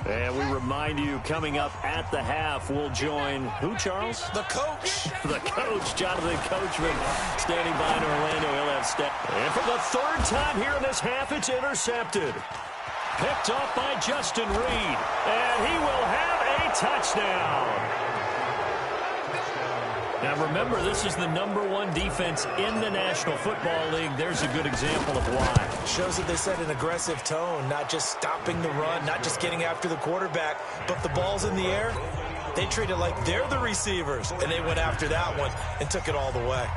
And we remind you, coming up at the half, we'll join who, Charles? The coach. The coach, Jonathan Coachman, standing by in Orlando. He'll have step. And for the third time here in this half, it's intercepted. Picked off by Justin Reed. And he will have a touchdown. Now remember, this is the #1 defense in the National Football League. There's a good example of why. Shows that they set an aggressive tone, not just stopping the run, not just getting after the quarterback, but the ball's in the air. They treat it like they're the receivers, and they went after that one and took it all the way.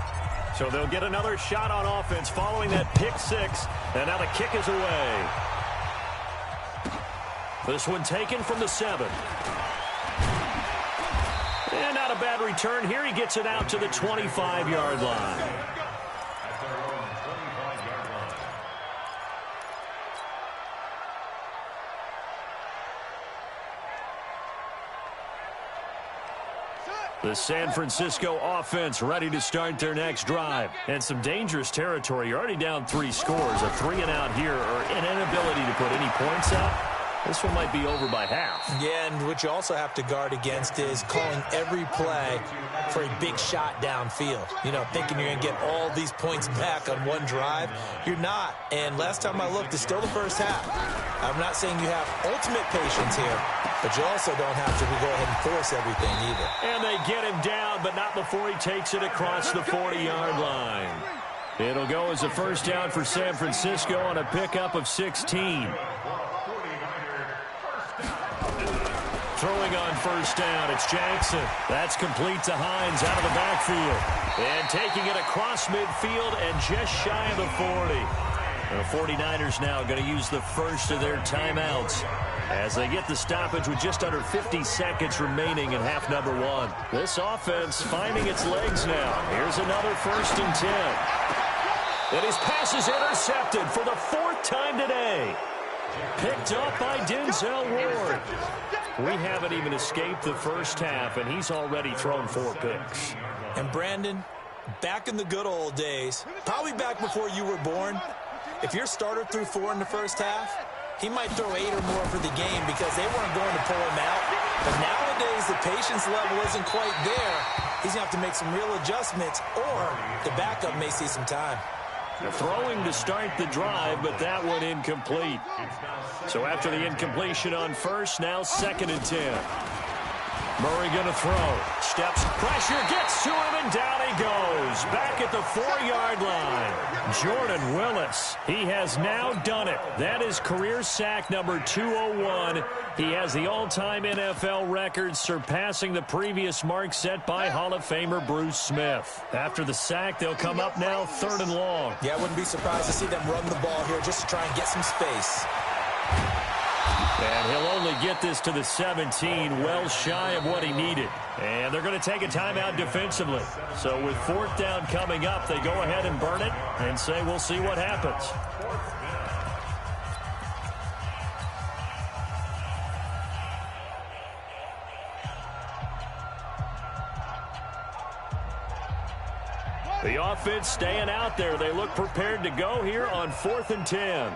So they'll get another shot on offense following that pick six, and now the kick is away. This one taken from the 7. And not a bad return here. He gets it out to the 25-yard line. The San Francisco offense ready to start their next drive. And some dangerous territory. You're already down 3 scores. A 3-and-out here, or an inability to put any points up. This one might be over by half. Yeah, and what you also have to guard against is calling every play for a big shot downfield. You know, thinking you're going to get all these points back on one drive. You're not. And last time I looked, it's still the first half. I'm not saying you have ultimate patience here, but you also don't have to go ahead and force everything either. And they get him down, but not before he takes it across the 40-yard line. It'll go as a first down for San Francisco on a pickup of 16. Throwing on first down, it's Jackson. That's complete to Hines out of the backfield. And taking it across midfield and just shy of the 40. The 49ers now going to use the first of their timeouts as they get the stoppage with just under 50 seconds remaining in half number 1. This offense finding its legs now. Here's another 1st and 10. And his pass is intercepted for the 4th time today. Picked up by Denzel Ward. We haven't even escaped the first half, and he's already thrown 4 picks. And Brandon, back in the good old days, probably back before you were born, if your starter threw 4 in the first half, he might throw 8 or more for the game because they weren't going to pull him out. But nowadays, the patience level isn't quite there. He's going to have to make some real adjustments, or the backup may see some time. Throwing to start the drive, but that one incomplete. So after the incompletion on first, now 2nd and 10. Murray going to throw. Steps, pressure, gets to him, and down he goes. Back at the 4-yard line. Jordan Willis, he has now done it. That is career sack number 201. He has the all-time NFL record, surpassing the previous mark set by Hall of Famer Bruce Smith. After the sack, they'll come up now 3rd and long. Yeah, I wouldn't be surprised to see them run the ball here just to try and get some space. And he'll only get this to the 17, well shy of what he needed. And they're going to take a timeout defensively. So with 4th down coming up, they go ahead and burn it and say we'll see what happens. The offense staying out there. They look prepared to go here on 4th and 10.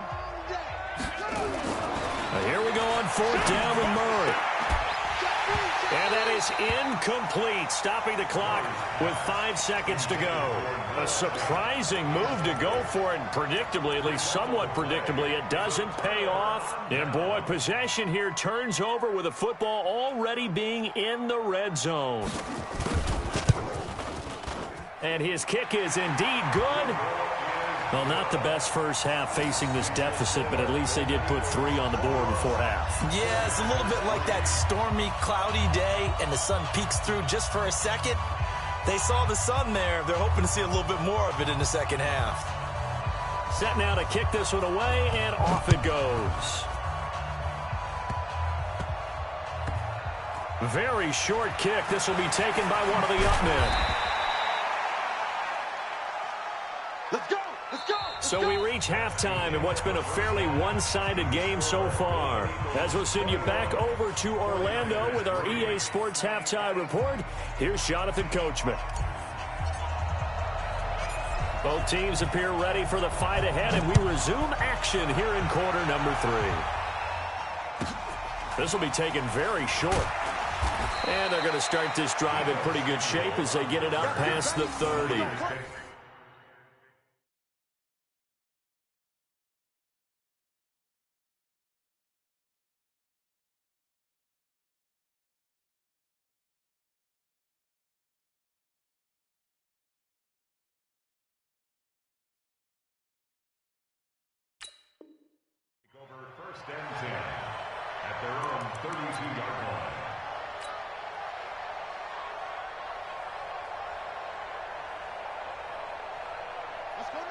Here we go on 4th down with Murray. And that is incomplete, stopping the clock with 5 seconds to go. A surprising move to go for it, and predictably, at least somewhat predictably, it doesn't pay off. And boy, possession here turns over with the football already being in the red zone. And his kick is indeed good. Well, not the best first half facing this deficit, but at least they did put 3 on the board before half. Yeah, it's a little bit like that stormy, cloudy day, and the sun peeks through just for a second. They saw the sun there. They're hoping to see a little bit more of it in the second half. Set now to kick this one away, and off it goes. Very short kick. This will be taken by one of the up men. Let's go! Let's go! So we reach halftime in what's been a fairly one-sided game so far. As we'll send you back over to Orlando with our EA Sports Halftime Report, here's Jonathan Coachman. Both teams appear ready for the fight ahead, and we resume action here in quarter number 3. This will be taken very short. And they're going to start this drive in pretty good shape as they get it out past the 30. First and 10 at their own 32-yard line.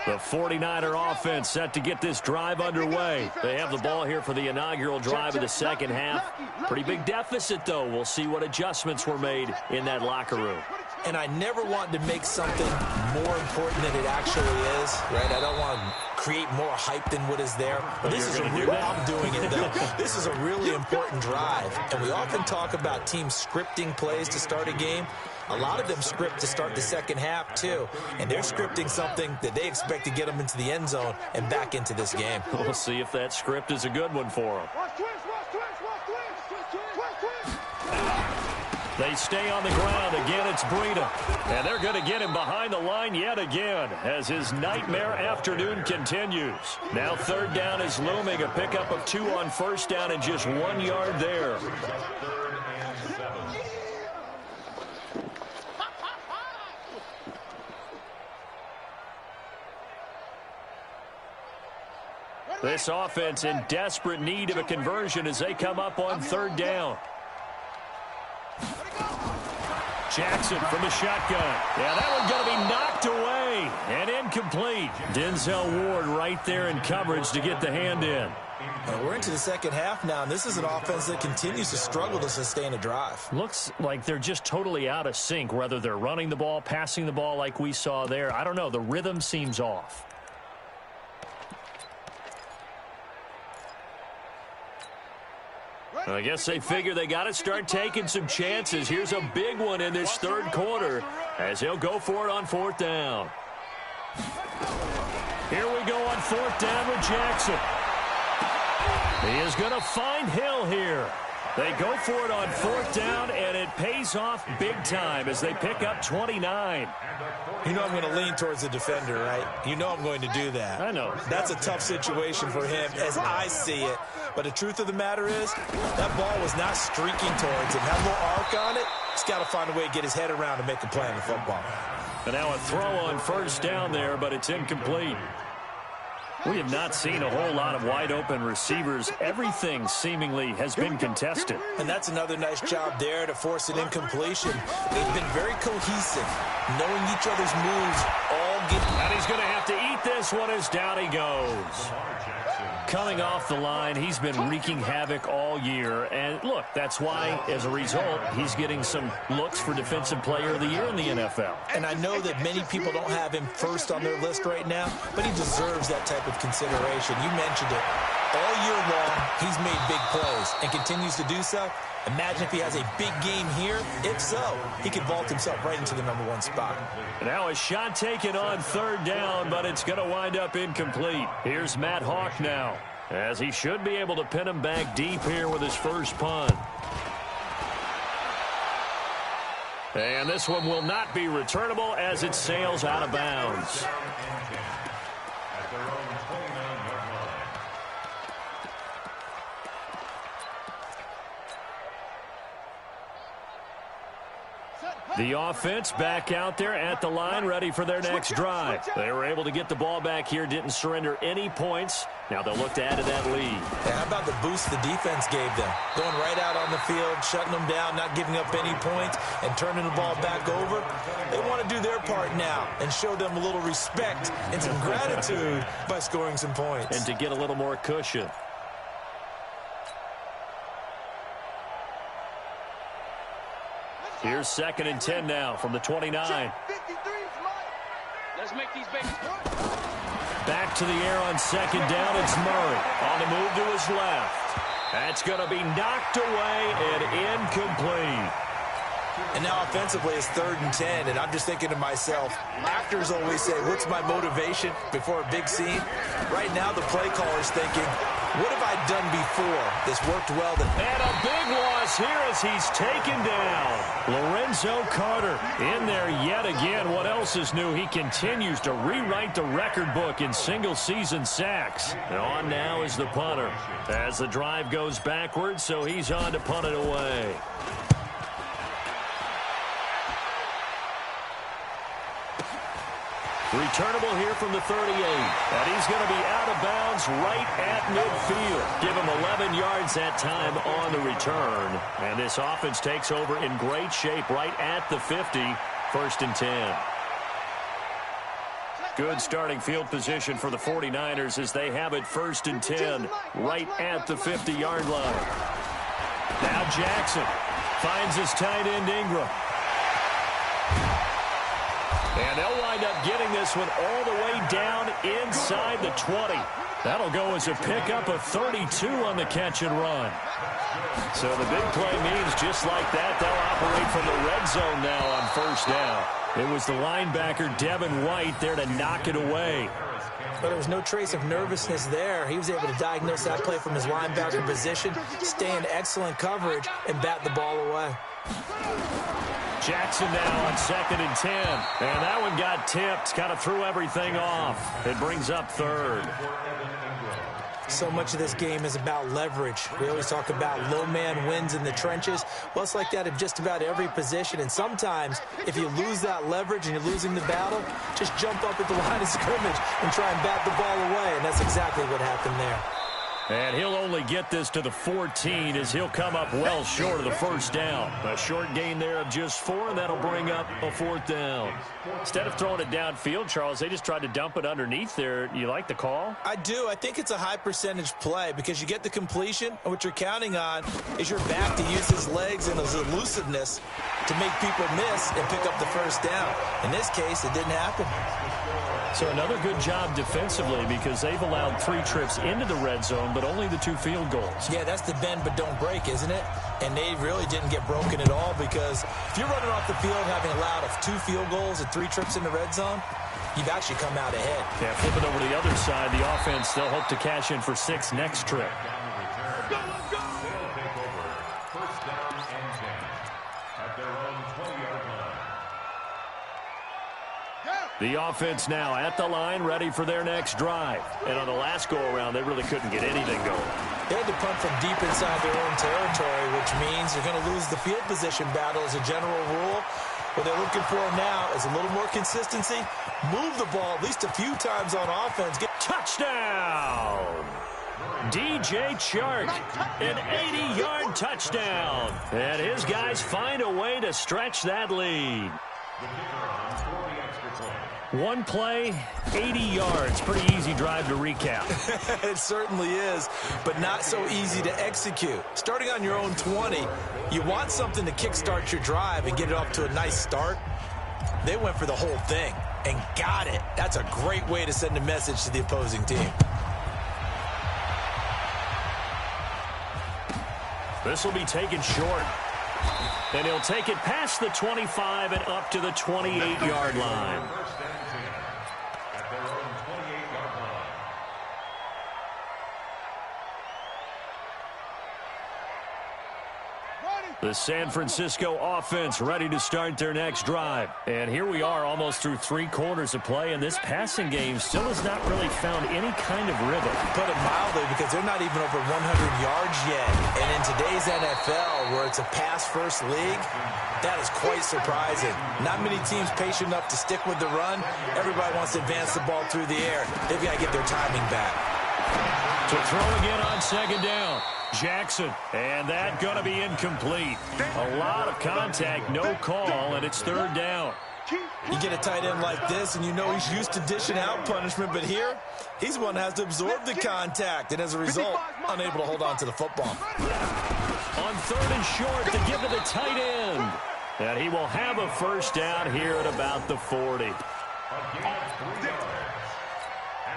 The 49er offense set to get this drive underway. They have the ball here for the inaugural drive of the second half. Pretty big deficit, though. We'll see what adjustments were made in that locker room. And I never want to make something more important than it actually is, right? I don't want to create more hype than what is there. But this is I'm doing it, though. This is a really important drive. And we often talk about teams scripting plays to start a game. A lot of them script to start the second half, too. And they're scripting something that they expect to get them into the end zone and back into this game. We'll see if that script is a good one for them. They stay on the ground. Again, it's Breida. And they're going to get him behind the line yet again as his nightmare afternoon continues. Now third down is looming. A pickup of 2 on first down and just 1 yard there. This offense in desperate need of a conversion as they come up on third down. Jackson from the shotgun. Yeah, that one's going to be knocked away and incomplete. Denzel Ward right there in coverage to get the hand in. And we're into the second half now, and this is an offense that continues to struggle to sustain a drive. Looks like they're just totally out of sync, whether they're running the ball, passing the ball like we saw there. I don't know. The rhythm seems off. I guess they figure they got to start taking some chances. Here's a big one in this third quarter as he'll go for it on fourth down. Here we go on fourth down with Jackson. He is going to find Hill here. They go for it on fourth down, and it pays off big time as they pick up 29. You know I'm going to lean towards the defender, right? You know I'm going to do that. I know. That's a tough situation for him as I see it. But the truth of the matter is, that ball was not streaking towards him. Had a little arc on it. He's got to find a way to get his head around and make a play in the football. And now a throw on first down there, but it's incomplete. We have not seen a whole lot of wide-open receivers. Everything seemingly has been contested. And that's another nice job there to force an incompletion. They've been very cohesive, knowing each other's moves, all get... And he's going to have to eat this one as down he goes. Coming off the line, he's been wreaking havoc all year. And, look, that's why, as a result, he's getting some looks for Defensive Player of the Year in the NFL. And I know that many people don't have him first on their list right now, but he deserves that type of consideration. You mentioned it. All year long, he's made big plays and continues to do so. Imagine if he has a big game here. If so, he could vault himself right into the #1 spot. Now a shot taken on third down, but it's going to wind up incomplete. Here's Matt Hawk now, as he should be able to pin him back deep here with his first punt. And this one will not be returnable as it sails out of bounds. The offense back out there at the line, ready for their next drive. They were able to get the ball back here, didn't surrender any points. Now they'll look to add to that lead. How about the boost the defense gave them? Going right out on the field, shutting them down, not giving up any points, and turning the ball back over. They want to do their part now and show them a little respect and some gratitude by scoring some points. And to get a little more cushion. Here's 2nd and 10 now from the 29. Let's make these babies work. Back to the air on 2nd down. It's Murray on the move to his left. That's going to be knocked away and incomplete. And now offensively it's 3rd and 10, and I'm just thinking to myself, actors always say, what's my motivation before a big scene? Right now the play caller's thinking, What have I done before? This worked well. And a big loss here as he's taken down. Lorenzo Carter in there yet again. What else is new? He continues to rewrite the record book in single-season sacks. And on now is the punter as the drive goes backwards, so he's on to punt it away. Returnable here from the 38. And he's going to be out of bounds right at midfield. Give him 11 yards that time on the return. And this offense takes over in great shape right at the 50. 1st and 10. Good starting field position for the 49ers as they have it 1st and 10 right at the 50-yard line. Now Jackson finds his tight end Ingram. And they'll wind up getting this one all the way down inside the 20. That'll go as a pickup of 32 on the catch and run. So the big play means just like that, they'll operate from the red zone now on 1st down. It was the linebacker Devin White there to knock it away. But there was no trace of nervousness there. He was able to diagnose that play from his linebacker position, stay in excellent coverage, and bat the ball away. Jackson now on 2nd and 10. And that one got tipped. Kind of threw everything off. It brings up 3rd. So much of this game is about leverage. We always talk about low man wins in the trenches. Well, it's like that in just about every position. And sometimes, if you lose that leverage and you're losing the battle, just jump up at the line of scrimmage and try and bat the ball away. And that's exactly what happened there. And he'll only get this to the 14 as he'll come up well short of the 1st down. A short gain there of just 4, and that'll bring up a 4th down. Instead of throwing it downfield, Charles, they just tried to dump it underneath there. You like the call? I do. I think it's a high percentage play because you get the completion, and what you're counting on is your back to use his legs and his elusiveness to make people miss and pick up the 1st down. In this case, it didn't happen. So another good job defensively because they've allowed 3 trips into the red zone, but only the 2 field goals. Yeah, that's the bend but don't break, isn't it? And they really didn't get broken at all because if you're running off the field having allowed 2 field goals and 3 trips in the red zone, you've actually come out ahead. Yeah, flip it over to the other side. The offense, they'll hope to cash in for 6 next trip. The offense now at the line, ready for their next drive. And on the last go-around, they really couldn't get anything going. They had to punt from deep inside their own territory, which means they're going to lose the field position battle as a general rule. What they're looking for now is a little more consistency. Move the ball at least a few times on offense. Get touchdown! DJ Chark, an 80-yard touchdown. And his guys find a way to stretch that lead. One play, 80 yards. Pretty easy drive to recap. It certainly is, but not so easy to execute. Starting on your own 20, you want something to kickstart your drive and get it off to a nice start. They went for the whole thing and got it. That's a great way to send a message to the opposing team. This will be taken short. And he'll take it past the 25 and up to the 28-yard line. The San Francisco offense ready to start their next drive. And here we are almost through 3 quarters of play, and this passing game still has not really found any kind of rhythm. Put it mildly, because they're not even over 100 yards yet. And in today's NFL, where it's a pass-first league, that is quite surprising. Not many teams patient enough to stick with the run. Everybody wants to advance the ball through the air. They've got to get their timing back. To throw again on 2nd down. Jackson, and that going to be incomplete. A lot of contact, no call, and it's 3rd down. You get a tight end like this, and you know he's used to dishing out punishment, but here, he's the one that has to absorb the contact, and as a result, unable to hold on to the football. On 3rd and short to give to the tight end. And he will have a 1st down here at about the 40. And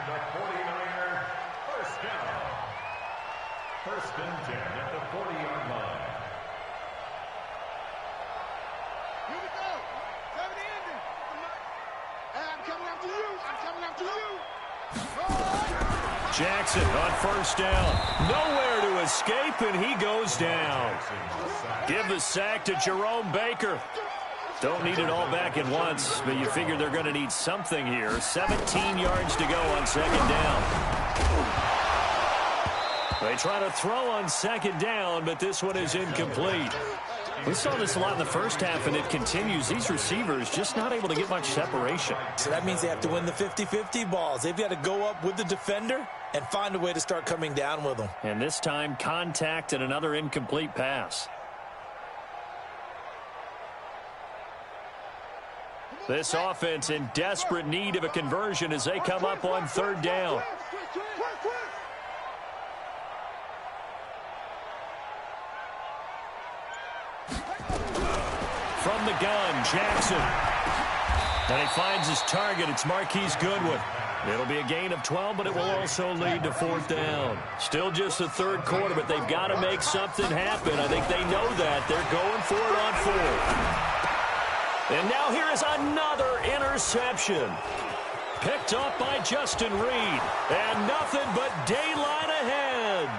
the 49er, 1st down. 1st and 10 at the 40-yard line. Here we go. Cover the ending. I'm coming after you. I'm coming after you. Jackson on first down. Nowhere to escape, and he goes down. Give the sack to Jerome Baker. Don't need it all back at once, but you figure they're going to need something here. 17 yards to go on second down. They try to throw on second down, but this one is incomplete. We saw this a lot in the first half, and it continues. These receivers just not able to get much separation. So that means they have to win the 50-50 balls. They've got to go up with the defender and find a way to start coming down with them. And this time, contact and another incomplete pass. This offense in desperate need of a conversion as they come up on third down. From the gun, Jackson. And he finds his target. It's Marquise Goodwin. It'll be a gain of 12, but it will also lead to fourth down. Still just the third quarter, but they've got to make something happen. I think they know that. They're going for it on fourth. And now here is another interception. Picked up by Justin Reed. And nothing but daylight ahead.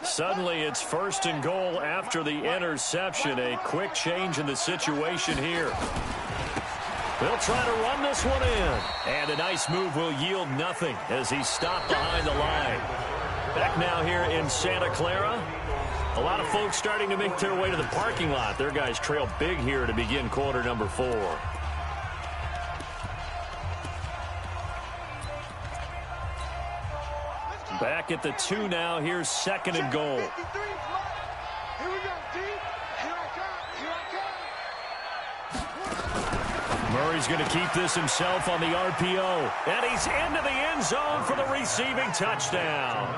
Suddenly it's first and goal after the interception. A quick change in the situation here. They'll try to run this one in. And a nice move will yield nothing as he's stopped behind the line. Back now here in Santa Clara. A lot of folks starting to make their way to the parking lot. Their guys trail big here to begin quarter number 4. Back at the 2 now. Here's second and goal. Here we go, D. Here I come. Murray's going to keep this himself on the RPO. And he's into the end zone for the receiving touchdown.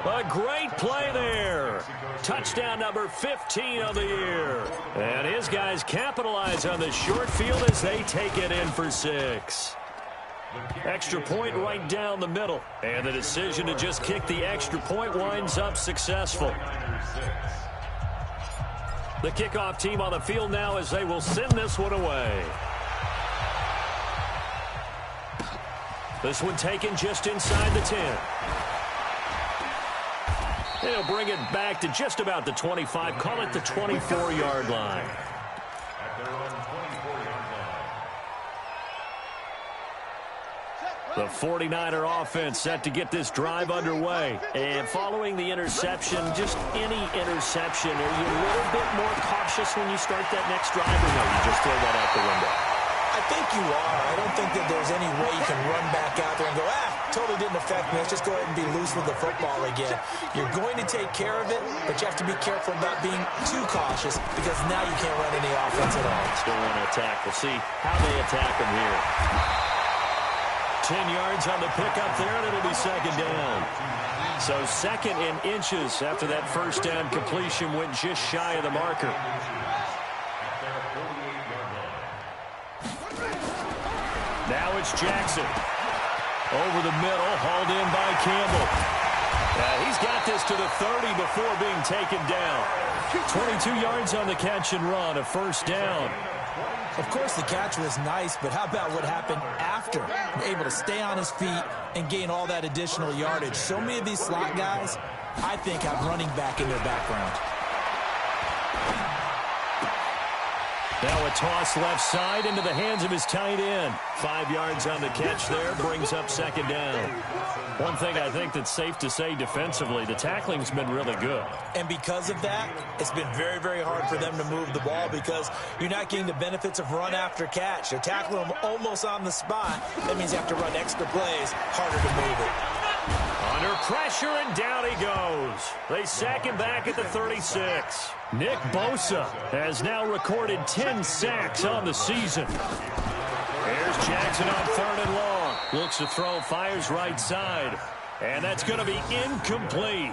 A great play there. Touchdown number 15 of the year. And his guys capitalize on the short field as they take it in for 6. Extra point right down the middle. And the decision to just kick the extra point winds up successful. The kickoff team on the field now as they will send this one away. This one taken just inside the 10. They'll bring it back to just about the 25. Call it the 24-yard line. The 49er offense set to get this drive underway. And following the interception, just any interception, are you a little bit more cautious when you start that next drive, or no, you just throw that out the window? I think you are. I don't think that there's any way you can run back out there and go, totally didn't affect me. Let's just go ahead and be loose with the football again. You're going to take care of it, but you have to be careful about being too cautious because now you can't run any offense at all. Still want to attack. We'll see how they attack them here. 10 yards on the pickup there, and it'll be second down. So second in inches after that first down completion went just shy of the marker. Now it's Jackson. Over the middle, hauled in by Campbell. He's got this to the 30 before being taken down. 22 yards on the catch and run, a first down. Of course, the catch was nice, but how about what happened after? Able to stay on his feet and gain all that additional yardage. So many of these slot guys, I think, have running back in their background. Now a toss left side into the hands of his tight end. 5 yards on the catch there, brings up second down. One thing I think that's safe to say defensively, the tackling's been really good. And because of that, it's been very, very hard for them to move the ball because you're not getting the benefits of run after catch. You're tackling them almost on the spot. That means you have to run extra plays, harder to move it. Under pressure, and down he goes. They sack him back at the 36. Nick Bosa has now recorded 10 sacks on the season. Here's Jackson on third and long. Looks to throw, fires right side. And that's going to be incomplete.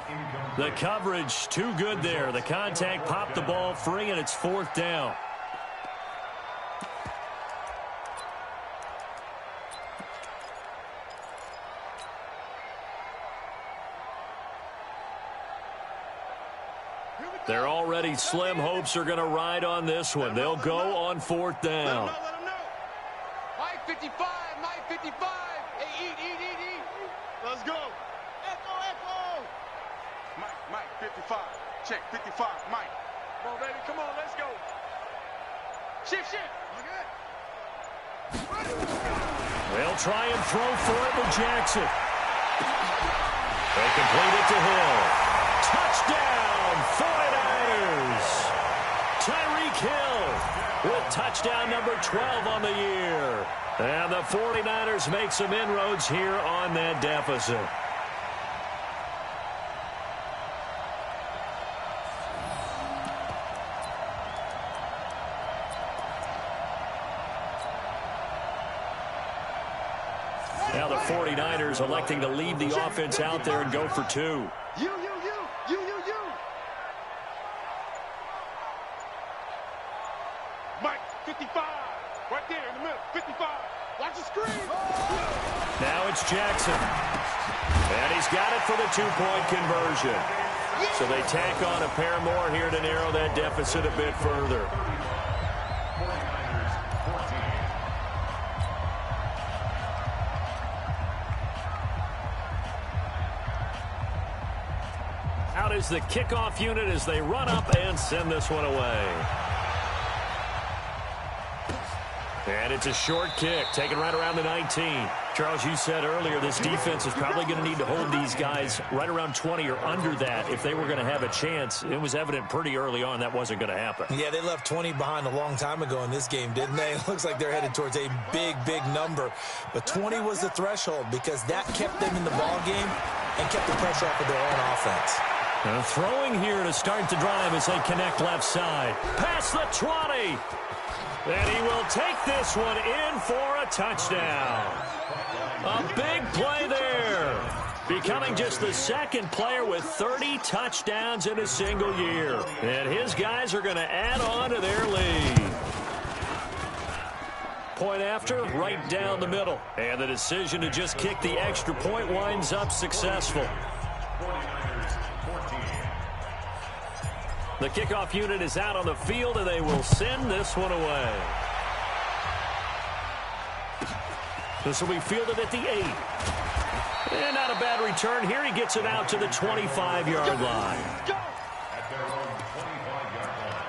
The coverage too good there. The contact popped the ball free, and it's fourth down. Their already slim hopes are going to ride on this one. They'll go on 4th down. Let him know. Mike 55, Mike 55. Hey, eat. Let's go. Echo. Mike 55. Check 55, Mike. Come on, baby, come on, let's go. Shift. They'll try and throw for it with Jackson. They complete it to Hill. Touchdown, 49ers. Tyreek Hill with touchdown number 12 on the year. And the 49ers make some inroads here on that deficit. Now the 49ers electing to leave the offense out there and go for 2. You. Mike 55. Right there in the middle. 55. Watch the screen. Now it's Jackson. And he's got it for the 2-point conversion. So they tack on a pair more here to narrow that deficit a bit further. Out is the kickoff unit as they run up and send this one away. And it's a short kick, taken right around the 19. Charles, you said earlier this defense is probably going to need to hold these guys right around 20 or under that if they were going to have a chance. It was evident pretty early on that wasn't going to happen. Yeah, they left 20 behind a long time ago in this game, didn't they? It looks like they're headed towards a big number. But 20 was the threshold because that kept them in the ball game and kept the pressure off of their own offense. Throwing here to start the drive as they connect left side. Past the 20. And he will take this one in for a touchdown. A big play there. Becoming just the second player with 30 touchdowns in a single year. And his guys are going to add on to their lead. Point after, right down the middle. And the decision to just kick the extra point winds up successful. The kickoff unit is out on the field, and they will send this one away. This will be fielded at the 8. And not a bad return here. He gets it out to the 25-yard line. At their own 25-yard line.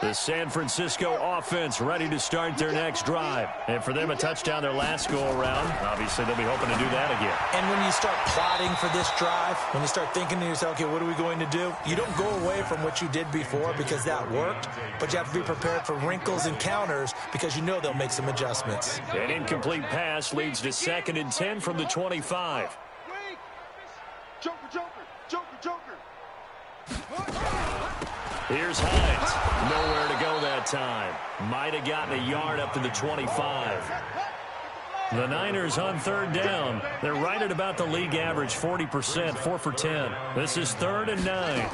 The San Francisco offense ready to start their next drive. And for them, a touchdown their last go-around. Obviously, they'll be hoping to do that again. And when you start plotting for this drive, when you start thinking to yourself, okay, what are we going to do? You don't go away from what you did before because that worked, but you have to be prepared for wrinkles and counters because you know they'll make some adjustments. An incomplete pass leads to 2nd and 10 from the 25. Joker. Here's Hines. Nowhere to go that time. Might have gotten a yard up to the 25. The Niners on 3rd down. They're right at about the league average, 40%, 4 for 10. This is 3rd and 9.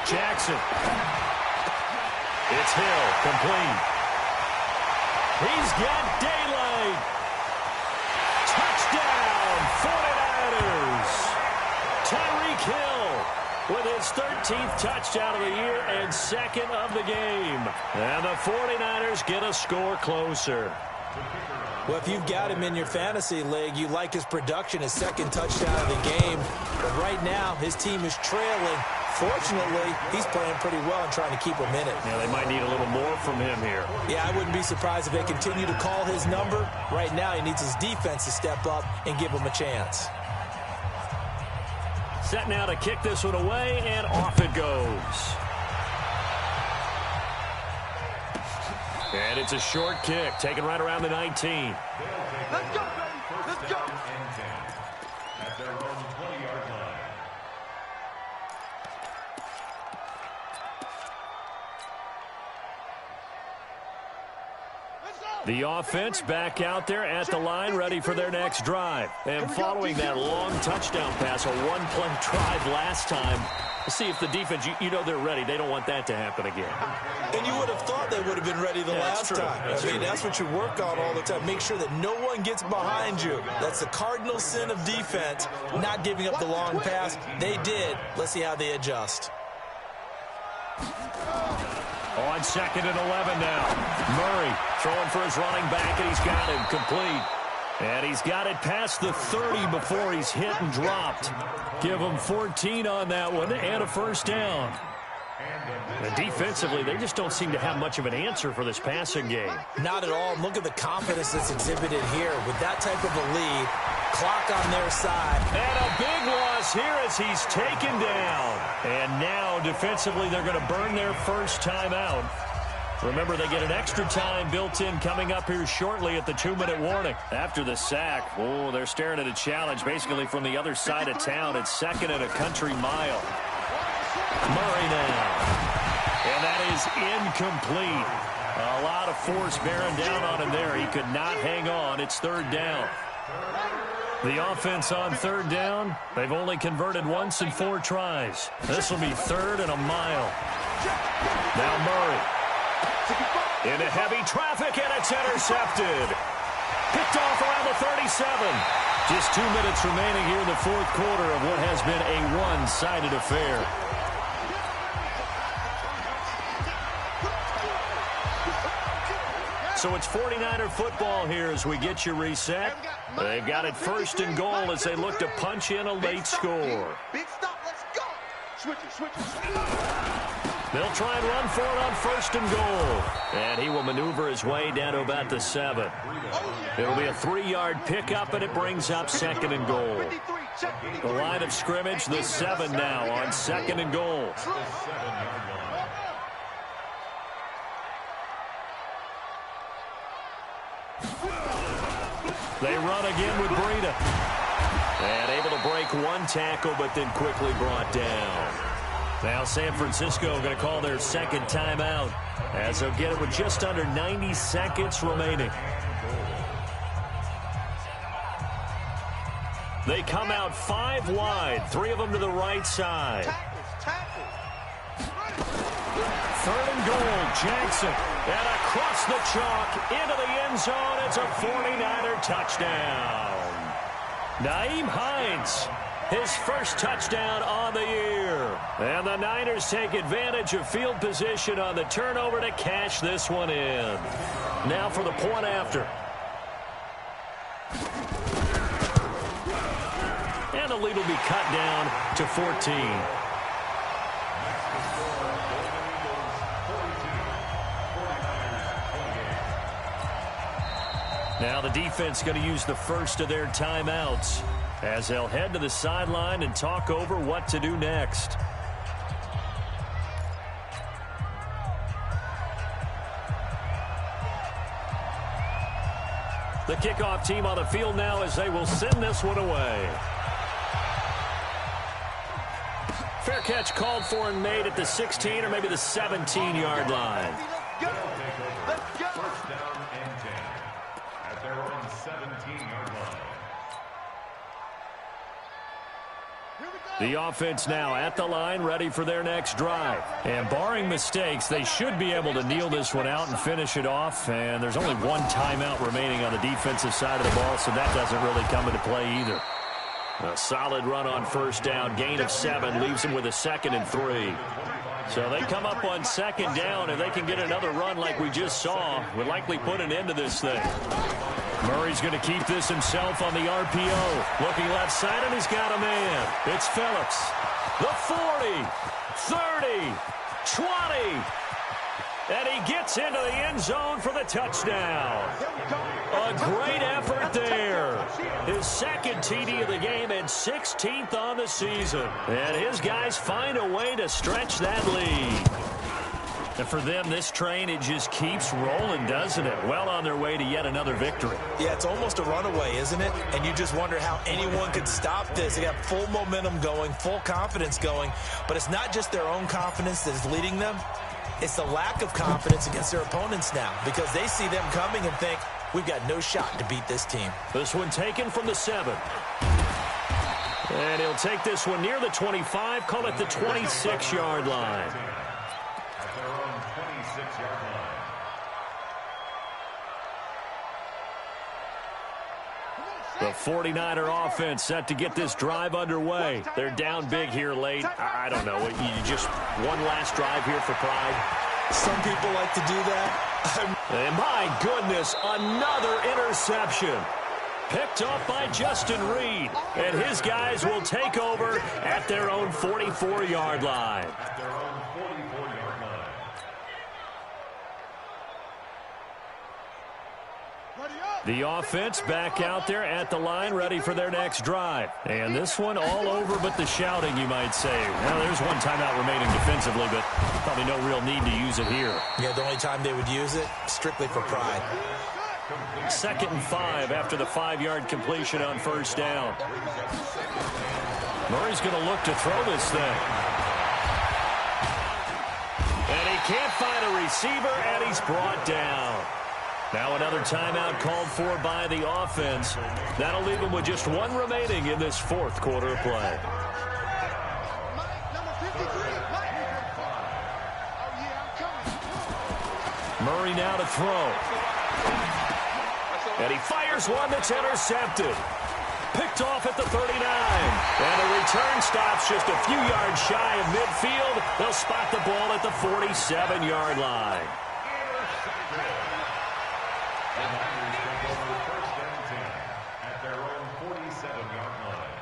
Jackson. It's Hill, complete. He's got daylight. Touchdown, 49ers. Tyreek Hill with his 13th touchdown of the year and 2nd of the game. And the 49ers get a score closer. Well, if you've got him in your fantasy league, you like his production, his 2nd touchdown of the game. But right now, his team is trailing. Fortunately, he's playing pretty well and trying to keep him in it. Yeah, they might need a little more from him here. Yeah, I wouldn't be surprised if they continue to call his number. Right now, he needs his defense to step up and give him a chance. Set now to kick this one away, and off it goes. And it's a short kick, taken right around the 19. Let's go, baby. Let's go. At their own 20-yard line. Let's go. The offense back out there at the line, ready for their next drive. And following that long touchdown pass, a one-play drive last time, let's see if the defense, you know they're ready. They don't want that to happen again. And you would have thought they would have been ready the last time. That's what you work on all the time. Make sure that no one gets behind you. That's the cardinal sin of defense, not giving up the long pass. They did. Let's see how they adjust. On 2nd and 11 now. Murray throwing for his running back, and he's got him complete. And he's got it past the 30 before he's hit and dropped. Give him 14 on that one and a first down. And defensively, they just don't seem to have much of an answer for this passing game. Not at all. Look at the confidence that's exhibited here. With that type of a lead, clock on their side. And a big loss here as he's taken down. And now, defensively, they're going to burn their first timeout. Remember, they get an extra time built in coming up here shortly at the 2-minute warning. After the sack, they're staring at a challenge basically from the other side of town. It's 2nd and a country mile. Murray now. And that is incomplete. A lot of force bearing down on him there. He could not hang on. It's 3rd down. The offense on 3rd down, they've only converted once in 4 tries. This will be 3rd and a mile. Now Murray. Into heavy traffic, and it's intercepted. Picked off around the 37. Just 2 minutes remaining here in the 4th quarter of what has been a one-sided affair. So it's 49er football here as we get you reset. They've got it 1st and goal as they look to punch in a late score. Big stop, let's go. Switch it. They'll try and run for it on 1st and goal. And he will maneuver his way down to about the 7. It'll be a 3-yard pickup, and it brings up 2nd and goal. The line of scrimmage, the 7 now on 2nd and goal. They run again with Breida. And able to break one tackle, but then quickly brought down. Now San Francisco going to call their 2nd timeout as they'll get it with just under 90 seconds remaining. They come out 5 wide, 3 of them to the right side. 3rd and goal, Jackson. And across the chalk, into the end zone. It's a 49er touchdown. Nyheim Hines, his first touchdown on the year. And the Niners take advantage of field position on the turnover to cash this one in. Now for the point after. And the lead will be cut down to 14. Now the defense going to use the first of their timeouts as they'll head to the sideline and talk over what to do next. The kickoff team on the field now as they will send this one away. Fair catch called for and made at the 16 or maybe the 17-yard line. First down and 10 at their own 17-yard line. The offense now at the line, ready for their next drive. And barring mistakes, they should be able to kneel this one out and finish it off. And there's only one timeout remaining on the defensive side of the ball, so that doesn't really come into play either. A solid run on first down, gain of 7, leaves them with a 2nd and 3. So they come up on 2nd down, and they can get another run like we just saw. Would likely put an end to this thing. Murray's going to keep this himself on the RPO. Looking left side, and he's got a man. It's Phillips. The 40, 30, 20. And he gets into the end zone for the touchdown. A great effort there. His 2nd TD of the game and 16th on the season. And his guys find a way to stretch that lead. And for them, this train, it just keeps rolling, doesn't it? Well on their way to yet another victory. Yeah, it's almost a runaway, isn't it? And you just wonder how anyone could stop this. They got full momentum going, full confidence going. But it's not just their own confidence that is leading them. It's the lack of confidence against their opponents now because they see them coming and think, we've got no shot to beat this team. This one taken from the 7. And he'll take this one near the 25, call it the 26-yard line. At their own 26-yard line. The 49er offense set to get this drive underway. They're down big here late. I don't know. You just one last drive here for pride. Some people like to do that. And my goodness, another interception. Picked up by Justin Reed. And his guys will take over at their own 44-yard line. At their own 44-yard line. The offense back out there at the line, ready for their next drive. And this one all over but the shouting, you might say. Well, there's one timeout remaining defensively, but probably no real need to use it here. Yeah, the only time they would use it, strictly for pride. 2nd and 5 after the 5-yard completion on first down. Murray's going to look to throw this thing. And he can't find a receiver, and he's brought down. Now another timeout called for by the offense. That'll leave him with just one remaining in this 4th quarter of play. Murray now to throw. And he fires one that's intercepted. Picked off at the 39. And the return stops just a few yards shy of midfield. They'll spot the ball at the 47-yard line. At their own 47-yard line.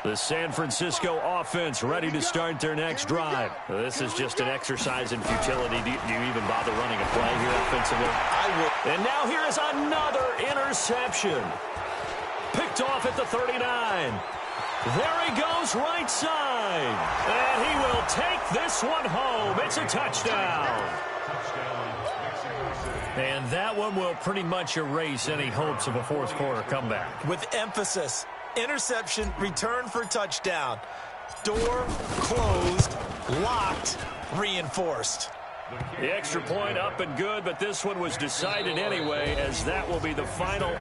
The San Francisco offense ready to start their next drive. This is just an exercise in futility. Do you even bother running a play here offensively? I would. And now here is another interception. Picked off at the 39. There he goes right side. And he will take this one home. It's a touchdown. And that one will pretty much erase any hopes of a 4th quarter comeback. With emphasis. Interception, return for touchdown. Door closed, locked, reinforced. The extra point up and good, but this one was decided anyway, as that will be the final